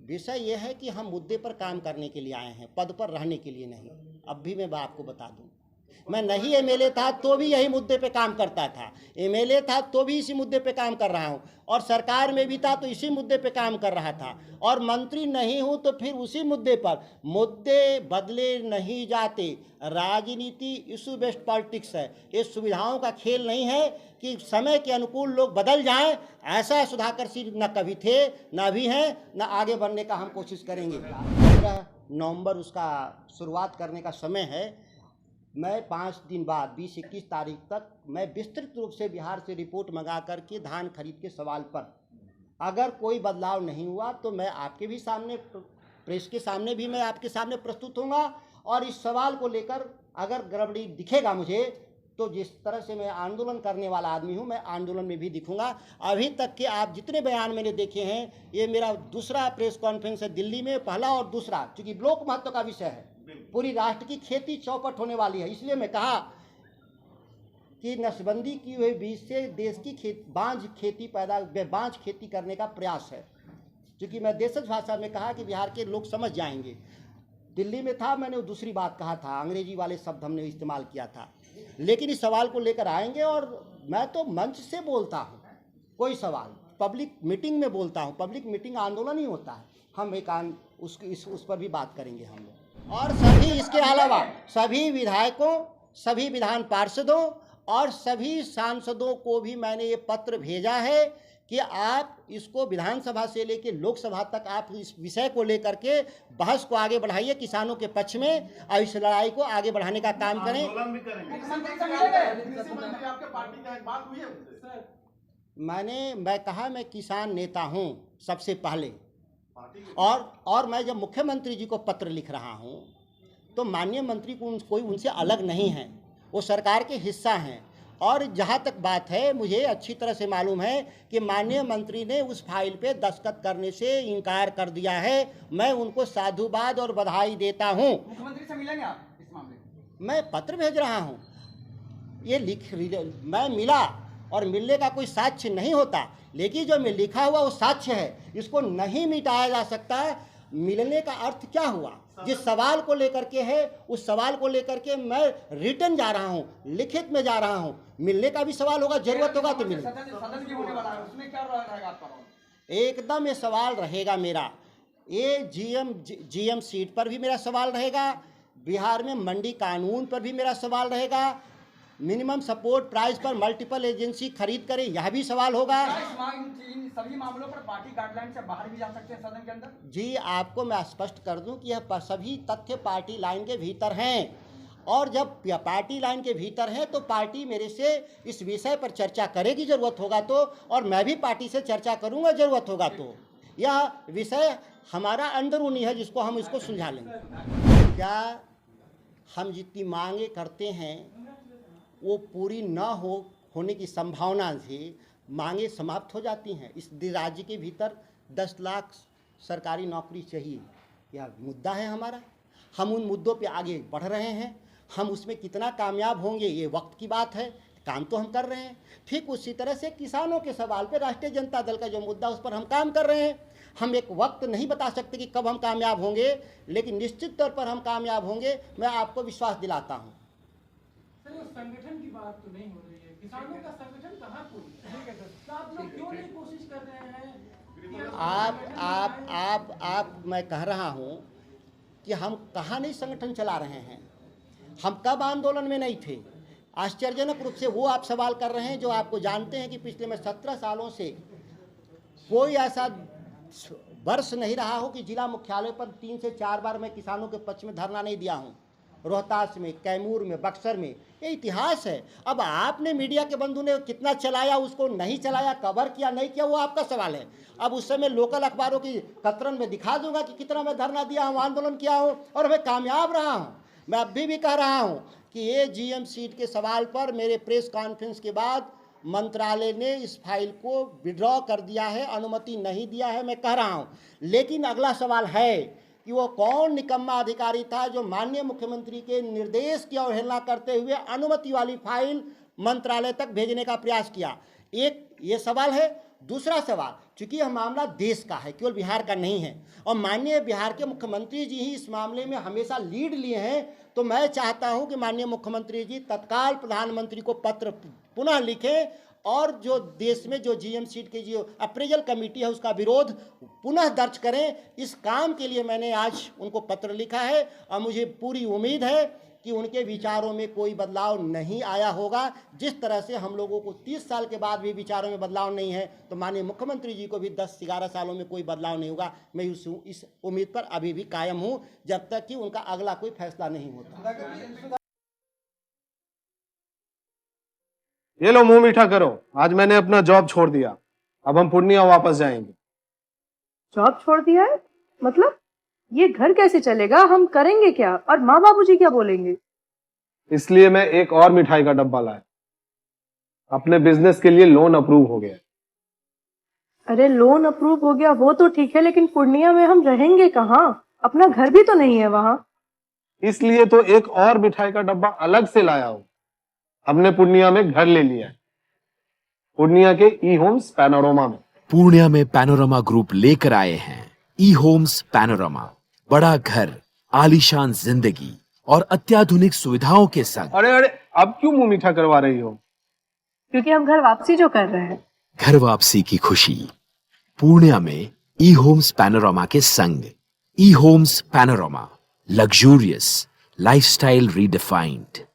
विषय यह है कि हम मुद्दे पर काम करने के लिए आए हैं, पद पर रहने के लिए नहीं। अब भी मैं आपको बता दूं, मैं नहीं एमएलए था तो भी यही मुद्दे पे काम करता था, एमएलए था तो भी इसी मुद्दे पे काम कर रहा हूं, और सरकार में भी था तो इसी मुद्दे पे काम कर रहा था, और मंत्री नहीं हूं तो फिर उसी मुद्दे पर। मुद्दे बदले नहीं जाते, राजनीति इशू बेस्ड पॉलिटिक्स है। ये सुविधाओं का खेल नहीं है कि समय के अनुकूल लोग बदल जाएं। ऐसा सुधाकर सिंह न कभी थे, न अभी हैं, न आगे बढ़ने का हम कोशिश करेंगे। 15 नवंबर उसका शुरुआत करने का समय है। मैं 5 दिन बाद 20-21 तारीख तक मैं विस्तृत रूप से बिहार से रिपोर्ट मंगा करके धान खरीद के सवाल पर अगर कोई बदलाव नहीं हुआ तो मैं आपके भी सामने, प्रेस के सामने भी मैं आपके सामने प्रस्तुत होऊंगा, और इस सवाल को लेकर अगर गड़बड़ी दिखेगा मुझे तो जिस तरह से मैं आंदोलन करने वाला आदमी हूं, मैं आंदोलन में भी दिखूंगा। अभी तक के आप जितने बयान मैंने देखे हैं, ये मेरा दूसरा प्रेस कॉन्फ्रेंस है दिल्ली में, पहला और दूसरा, क्योंकि लोक महत्व का विषय है। पूरी राष्ट्र की खेती चौपट होने वाली है, इसलिए मैं कहा कि नसबंदी की हुई बीज से देश की बांझ खेती करने का प्रयास है। क्योंकि मैं देशज भाषा में कहा कि बिहार के लोग समझ जाएंगे। दिल्ली में था, मैंने दूसरी बात कहा था, अंग्रेजी वाले शब्द हमने इस्तेमाल किया था, लेकिन इस सवाल को लेकर आएंगे। और मैं तो मंच से बोलता हूँ, कोई सवाल पब्लिक मीटिंग में बोलता हूँ, पब्लिक मीटिंग आंदोलन ही होता है। हम उस पर भी बात करेंगे हम लोग। और सभी इसके अलावा सभी विधायकों, सभी विधान पार्षदों और सभी सांसदों को भी मैंने ये पत्र भेजा है कि आप इसको विधानसभा से लेकर लोकसभा तक आप इस विषय को लेकर के बहस को आगे बढ़ाइए किसानों के पक्ष में, और इस लड़ाई को आगे बढ़ाने का काम करें। मैं कहा मैं किसान नेता हूं सबसे पहले, और मैं जब मुख्यमंत्री जी को पत्र लिख रहा हूं तो माननीय मंत्री को कोई उनसे अलग नहीं है, वो सरकार के हिस्सा हैं। और जहां तक बात है, मुझे अच्छी तरह से मालूम है कि माननीय मंत्री ने उस फाइल पे दस्तखत करने से इनकार कर दिया है। मैं उनको साधुवाद और बधाई देता हूं। मुख्यमंत्री से मिलेंगे आप इस मामले में? मैं पत्र भेज रहा हूं, ये मैं मिला, और मिलने का कोई साक्ष्य नहीं होता, लेकिन जो मैं लिखा हुआ वो साक्ष्य है, इसको नहीं मिटाया जा सकता। मिलने का अर्थ क्या हुआ? जिस सवाल को लेकर के है, उस सवाल को लेकर के मैं रिटर्न जा रहा हूँ, लिखित में जा रहा हूँ। मिलने का भी सवाल होगा, जरूरत होगा तो मिले। सदन भी होने वाला है, उसमें क्या रहेगा आपका? एकदम ये सवाल रहेगा मेरा, ये जीएम सीट पर भी मेरा सवाल रहेगा, बिहार में मंडी कानून पर भी मेरा सवाल रहेगा, मिनिमम सपोर्ट प्राइस पर मल्टीपल एजेंसी खरीद करे, यह भी सवाल होगा। इन सभी मामलों पर पार्टी गाइडलाइन से बाहर भी जा सकते हैं सदन के अंदर? जी, आपको मैं स्पष्ट कर दूं कि यह सभी तथ्य पार्टी लाइन के भीतर हैं, और जब पार्टी लाइन के भीतर है तो पार्टी मेरे से इस विषय पर चर्चा करेगी जरूरत होगा तो, और मैं भी पार्टी से चर्चा करूंगा जरूरत होगा तो। यह विषय हमारा अंदरूनी है जिसको हम इसको सुलझा लेंगे। क्या हम जितनी मांगे करते हैं वो पूरी न होने की संभावना से मांगे समाप्त हो जाती हैं? इस राज्य के भीतर 10 लाख सरकारी नौकरी चाहिए, यह मुद्दा है हमारा। हम उन मुद्दों पे आगे बढ़ रहे हैं, हम उसमें कितना कामयाब होंगे ये वक्त की बात है, काम तो हम कर रहे हैं। ठीक उसी तरह से किसानों के सवाल पे राष्ट्रीय जनता दल का जो मुद्दा, उस पर हम काम कर रहे हैं। हम एक वक्त नहीं बता सकते कि कब हम कामयाब होंगे, लेकिन निश्चित तौर पर हम कामयाब होंगे, मैं आपको विश्वास दिलाता हूँ। संगठन की बात तो नहीं हो रही है, किसानों का संगठन कहाँ तो आप लोग क्यों नहीं कोशिश कर रहे हैं? आप मैं कह रहा हूँ कि हम कहाँ नहीं संगठन चला रहे हैं, हम कब आंदोलन में नहीं थे? आश्चर्यजनक रूप से वो आप सवाल कर रहे हैं जो आपको जानते हैं कि पिछले मैं 17 सालों से कोई ऐसा वर्ष नहीं रहा हो कि जिला मुख्यालय पर 3 से 4 बार मैं किसानों के पक्ष में धरना नहीं दिया हूँ। रोहतास में, कैमूर में, बक्सर में, ये इतिहास है। अब आपने मीडिया के बंधु ने कितना चलाया, उसको नहीं चलाया, कवर किया नहीं किया, वो आपका सवाल है। अब उस समय लोकल अखबारों की कतरन में दिखा दूंगा कि कितना मैं धरना दिया हूँ, आंदोलन किया हूँ, और मैं कामयाब रहा हूँ। मैं अभी भी कह रहा हूँ कि ये जीएम सीट के सवाल पर मेरे प्रेस कॉन्फ्रेंस के बाद मंत्रालय ने इस फाइल को विड्रॉ कर दिया है, अनुमति नहीं दिया है, मैं कह रहा हूँ। लेकिन अगला सवाल है कि वो कौन निकम्मा अधिकारी था जो माननीय मुख्यमंत्री के निर्देश की अवहेलना करते हुए अनुमति वाली फाइल मंत्रालय तक भेजने का प्रयास किया। एक ये सवाल है, दूसरा सवाल, चूंकि यह मामला देश का है, केवल बिहार का नहीं है, और माननीय बिहार के मुख्यमंत्री जी ही इस मामले में हमेशा लीड लिए हैं, तो मैं चाहता हूं कि माननीय मुख्यमंत्री जी तत्काल प्रधानमंत्री को पत्र पुनः लिखें और जो देश में जो जीएम सीट की जो अप्रेजल कमेटी है उसका विरोध पुनः दर्ज करें। इस काम के लिए मैंने आज उनको पत्र लिखा है और मुझे पूरी उम्मीद है कि उनके विचारों में कोई बदलाव नहीं आया होगा। जिस तरह से हम लोगों को 30 साल के बाद भी विचारों में बदलाव नहीं है, तो माननीय मुख्यमंत्री जी को भी 10-11 सालों में कोई बदलाव नहीं होगा। मैं इस उम्मीद पर अभी भी कायम हूं जब तक कि उनका अगला कोई फैसला नहीं होता। ये लो, मुंह मीठा करो, आज मैंने अपना जॉब छोड़ दिया, अब हम पूर्णिया वापस जाएंगे। जॉब छोड़ दिया है? मतलब ये घर कैसे चलेगा? हम करेंगे क्या? और माँ बाबूजी क्या बोलेंगे? इसलिए मैं एक और मिठाई का डब्बा लाया, अपने बिजनेस के लिए लोन अप्रूव हो गया। अरे लोन अप्रूव हो गया वो तो ठीक है, लेकिन पूर्णिया में हम रहेंगे कहाँ? अपना घर भी तो नहीं है वहाँ। इसलिए तो एक और मिठाई का डब्बा अलग से लाया हूं। हमने पूर्णिया में घर ले लिया है, पूर्णिया के ई होम्स पैनोरमा में। पूर्णिया में पैनोरमा ग्रुप लेकर आए हैं ई होम्स पैनोरमा, बड़ा घर, आलीशान जिंदगी और अत्याधुनिक सुविधाओं के संग। अरे अरे, अब क्यों मुंह मीठा करवा रही हो? क्योंकि हम घर वापसी जो कर रहे हैं। घर वापसी की खुशी पूर्णिया में ई होम्स पैनोरमा के संग। ई homes panorama, luxurious lifestyle redefined.